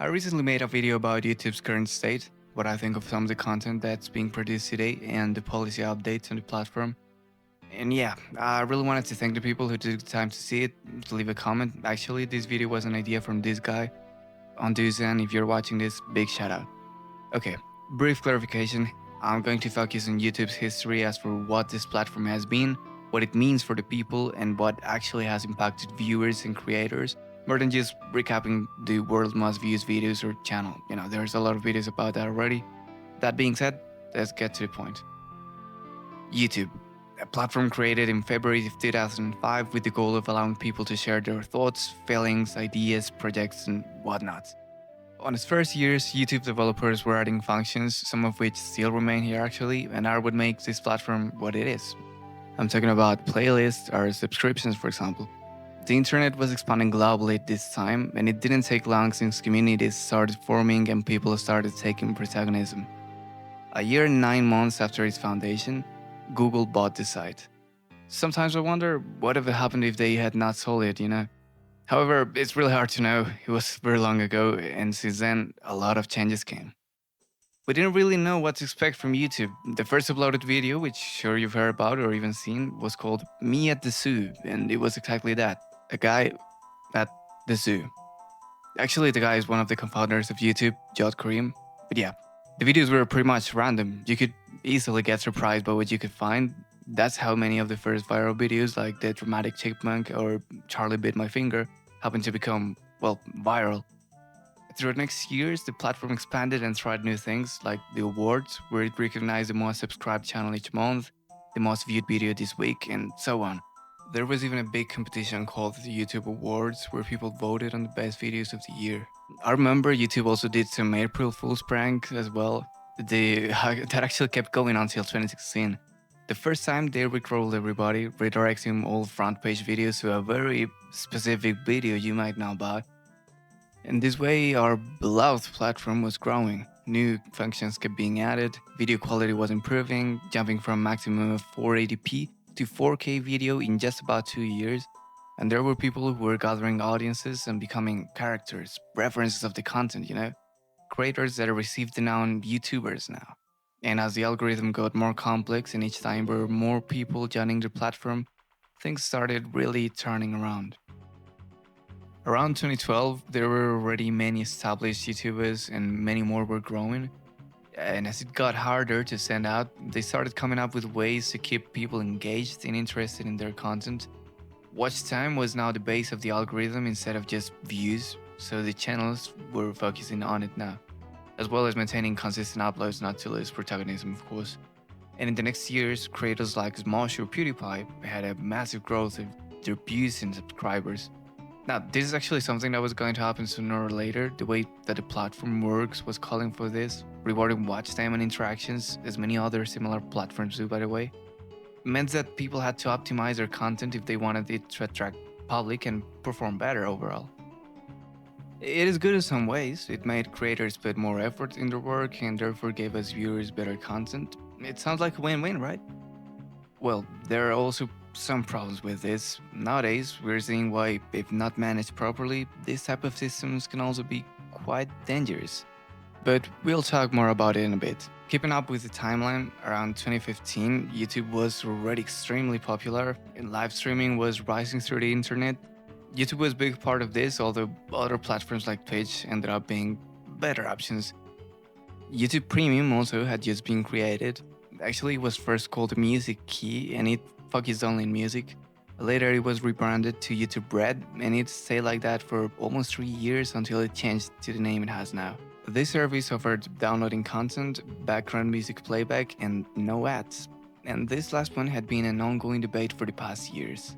I recently made a video about YouTube's current state, what I think of some of the content that's being produced today, and the policy updates on the platform. And yeah, I really wanted to thank the people who took the time to see it, to leave a comment. Actually, this video was an idea from this guy. On Duzan, if you're watching this, big shout out. Okay, brief clarification. I'm going to focus on YouTube's history as for what this platform has been, what it means for the people, and what actually has impacted viewers and creators, more than just recapping the world's most views videos or channel. There's a lot of videos about that already. That being said, let's get to the point. YouTube, a platform created in February of 2005 with the goal of allowing people to share their thoughts, feelings, ideas, projects, and whatnot. On its first years, YouTube developers were adding functions, some of which still remain here actually, and are what makes this platform what it is. I'm talking about playlists or subscriptions, for example. The internet was expanding globally at this time, and it didn't take long since communities started forming and people started taking protagonism. A year and 9 months after its foundation, Google bought the site. Sometimes I wonder what would have happened if they had not sold it. However, it's really hard to know. It was very long ago, and since then, a lot of changes came. We didn't really know what to expect from YouTube. The first uploaded video, which sure you've heard about or even seen, was called Me at the Zoo, and it was exactly that, a guy at the zoo. Actually, the guy is one of the co-founders of YouTube, Jod Karim. But yeah, the videos were pretty much random. You could easily get surprised by what you could find. That's how many of the first viral videos, like the dramatic chipmunk or Charlie bit my finger, happened to become, well, viral. Through the next years, the platform expanded and tried new things, like the awards, where it recognized the most subscribed channel each month, the most viewed video this week, and so on. There was even a big competition called the YouTube Awards, where people voted on the best videos of the year. I remember YouTube also did some April Fool's prank as well. That actually kept going until 2016. The first time they rickrolled everybody, redirecting all front page videos to a very specific video you might know about. And this way, our beloved platform was growing. New functions kept being added, video quality was improving, jumping from maximum of 480p to 4K video in just about 2 years. And there were people who were gathering audiences and becoming characters, references of the content. Creators that received the noun YouTubers now. And as the algorithm got more complex and each time there were more people joining the platform, things started really turning around. Around 2012, there were already many established YouTubers and many more were growing. And as it got harder to stand out, they started coming up with ways to keep people engaged and interested in their content. Watch time was now the base of the algorithm instead of just views, so the channels were focusing on it now, as well as maintaining consistent uploads not to lose protagonism, of course. And in the next years, creators like Smosh or PewDiePie had a massive growth of their views and subscribers. Now, this is actually something that was going to happen sooner or later. The way that the platform works was calling for this, rewarding watch time and interactions, as many other similar platforms do, by the way. It meant that people had to optimize their content if they wanted it to attract public and perform better overall. It is good in some ways. It made creators put more effort in their work and therefore gave us viewers better content. It sounds like a win-win, right? Well, there are also some problems with this. Nowadays, we're seeing why, if not managed properly, this type of systems can also be quite dangerous. But we'll talk more about it in a bit. Keeping up with the timeline, around 2015, YouTube was already extremely popular, and live streaming was rising through the internet. YouTube was a big part of this, although other platforms like Twitch ended up being better options. YouTube Premium also had just been created. Actually, it was first called Music Key, and it focused only on music. Later, it was rebranded to YouTube Red, and it stayed like that for almost 3 years until it changed to the name it has now. This service offered downloading content, background music playback, and no ads. And this last one had been an ongoing debate for the past years.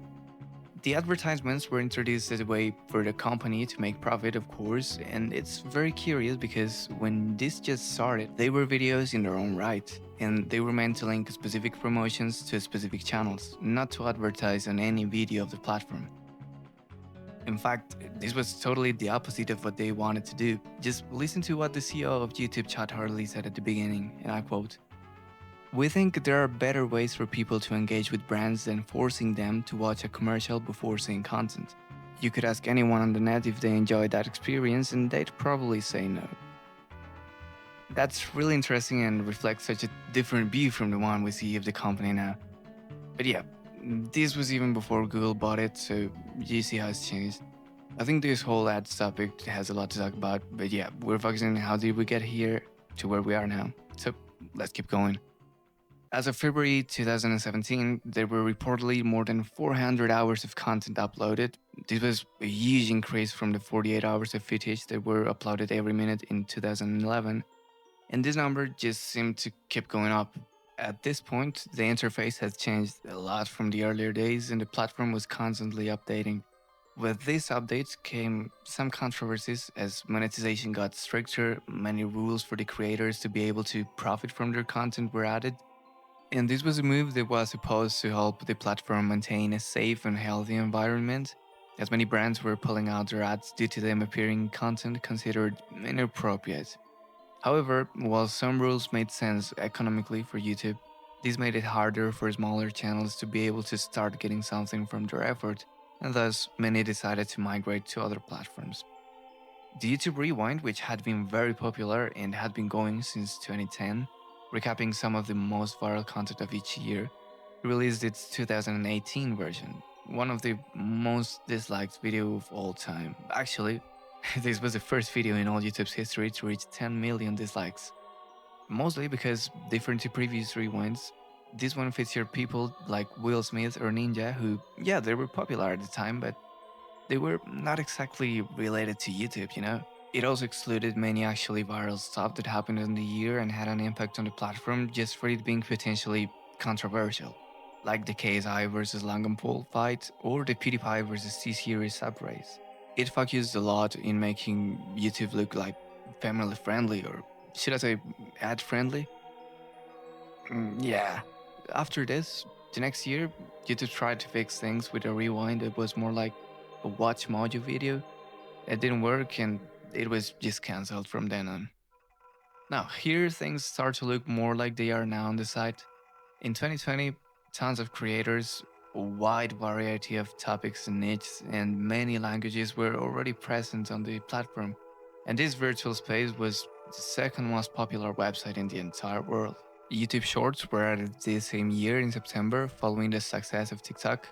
The advertisements were introduced as a way for the company to make profit, of course, and it's very curious because when this just started, they were videos in their own right, and they were meant to link specific promotions to specific channels, not to advertise on any video of the platform. In fact, this was totally the opposite of what they wanted to do. Just listen to what the CEO of YouTube, Chad Hartley, said at the beginning, and I quote, "We think there are better ways for people to engage with brands than forcing them to watch a commercial before seeing content. You could ask anyone on the net if they enjoyed that experience, and they'd probably say no. That's really interesting and reflects such a different view from the one we see of the company now. But yeah, this was even before Google bought it, so you see how it's changed. I think this whole ads topic has a lot to talk about, but yeah, we're focusing on how did we get here to where we are now. So let's keep going. As of February 2017, there were reportedly more than 400 hours of content uploaded. This was a huge increase from the 48 hours of footage that were uploaded every minute in 2011, and this number just seemed to keep going up. At this point, the interface has changed a lot from the earlier days, and the platform was constantly updating. With these updates came some controversies as monetization got stricter, many rules for the creators to be able to profit from their content were added, and this was a move that was supposed to help the platform maintain a safe and healthy environment, as many brands were pulling out their ads due to them appearing in content considered inappropriate. However, while some rules made sense economically for YouTube, this made it harder for smaller channels to be able to start getting something from their effort, and thus many decided to migrate to other platforms. The YouTube Rewind, which had been very popular and had been going since 2010, recapping some of the most viral content of each year, released its 2018 version, one of the most disliked video of all time. Actually, this was the first video in all YouTube's history to reach 10 million dislikes. Mostly because, different to previous rewinds, this one featured people like Will Smith or Ninja who, yeah, they were popular at the time, but they were not exactly related to YouTube, you know? It also excluded many actually viral stuff that happened in the year and had an impact on the platform just for it being potentially controversial, like the KSI versus Logan Paul fight or the PewDiePie versus T-Series sub race. It focused a lot in making YouTube look like family friendly, or should I say ad friendly? Yeah. After this, the next year, YouTube tried to fix things with a rewind that was more like a watch mojo video. It didn't work and it was just cancelled from then on. Now, here things start to look more like they are now on the site. In 2020, tons of creators, a wide variety of topics and niches, and many languages were already present on the platform. And this virtual space was the second most popular website in the entire world. YouTube Shorts were added this same year in September following the success of TikTok,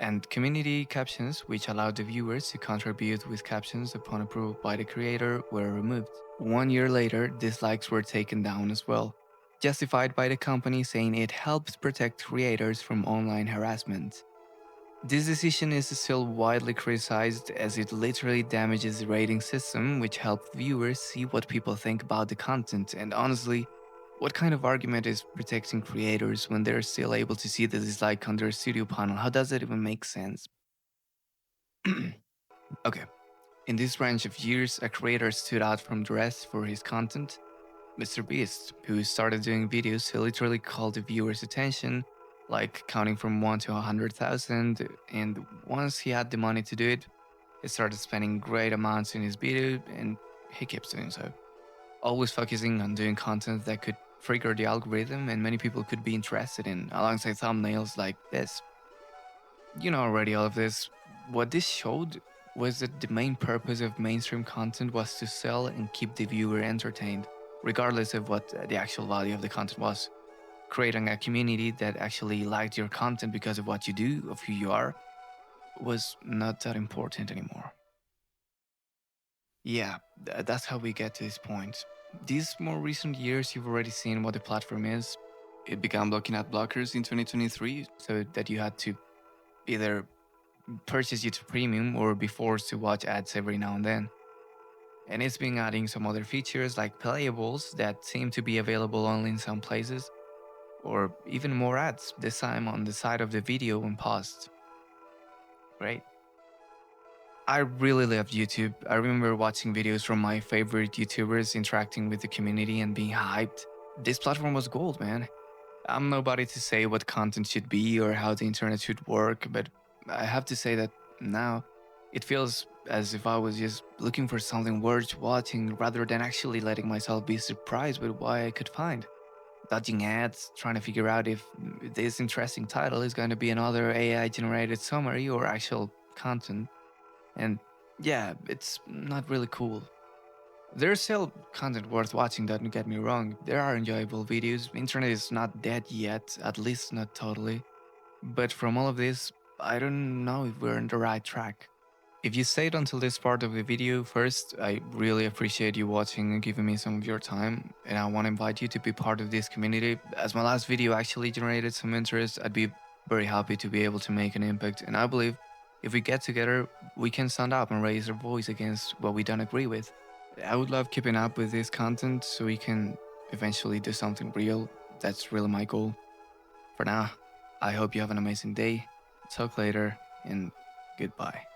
and community captions, which allowed the viewers to contribute with captions upon approval by the creator, were removed. 1 year later, dislikes were taken down as well, justified by the company saying it helps protect creators from online harassment. This decision is still widely criticized as it literally damages the rating system, which helps viewers see what people think about the content. And honestly, what kind of argument is protecting creators when they're still able to see the dislike on their studio panel? How does that even make sense? Okay, in this range of years, a creator stood out from the rest for his content, Mr. Beast, who started doing videos to literally call the viewer's attention, like counting from 1 to 100,000, and once he had the money to do it, he started spending great amounts in his video, and he keeps doing so. Always focusing on doing content that could trigger the algorithm and many people could be interested in, alongside thumbnails like this. You know already all of this. What this showed was that the main purpose of mainstream content was to sell and keep the viewer entertained, regardless of what the actual value of the content was. Creating a community that actually liked your content because of what you do, of who you are, was not that important anymore. Yeah, that's how we get to this point. These more recent years, you've already seen what the platform is. It began blocking ad blockers in 2023, so that you had to either purchase YouTube Premium or be forced to watch ads every now and then. And it's been adding some other features like playables that seem to be available only in some places, or even more ads, this time on the side of the video when paused. Great. I really loved YouTube. I remember watching videos from my favorite YouTubers interacting with the community and being hyped. This platform was gold, man. I'm nobody to say what content should be or how the internet should work, but I have to say that now it feels as if I was just looking for something worth watching rather than actually letting myself be surprised with what I could find. Dodging ads, trying to figure out if this interesting title is going to be another AI generated summary or actual content. And yeah, it's not really cool. There's still content worth watching, don't get me wrong. There are enjoyable videos. Internet is not dead yet, at least not totally. But from all of this, I don't know if we're on the right track. If you stayed until this part of the video, first, I really appreciate you watching and giving me some of your time. And I want to invite you to be part of this community. As my last video actually generated some interest, I'd be very happy to be able to make an impact. And I believe if we get together, we can stand up and raise our voice against what we don't agree with. I would love keeping up with this content so we can eventually do something real. That's really my goal. For now, I hope you have an amazing day. Talk later, and goodbye.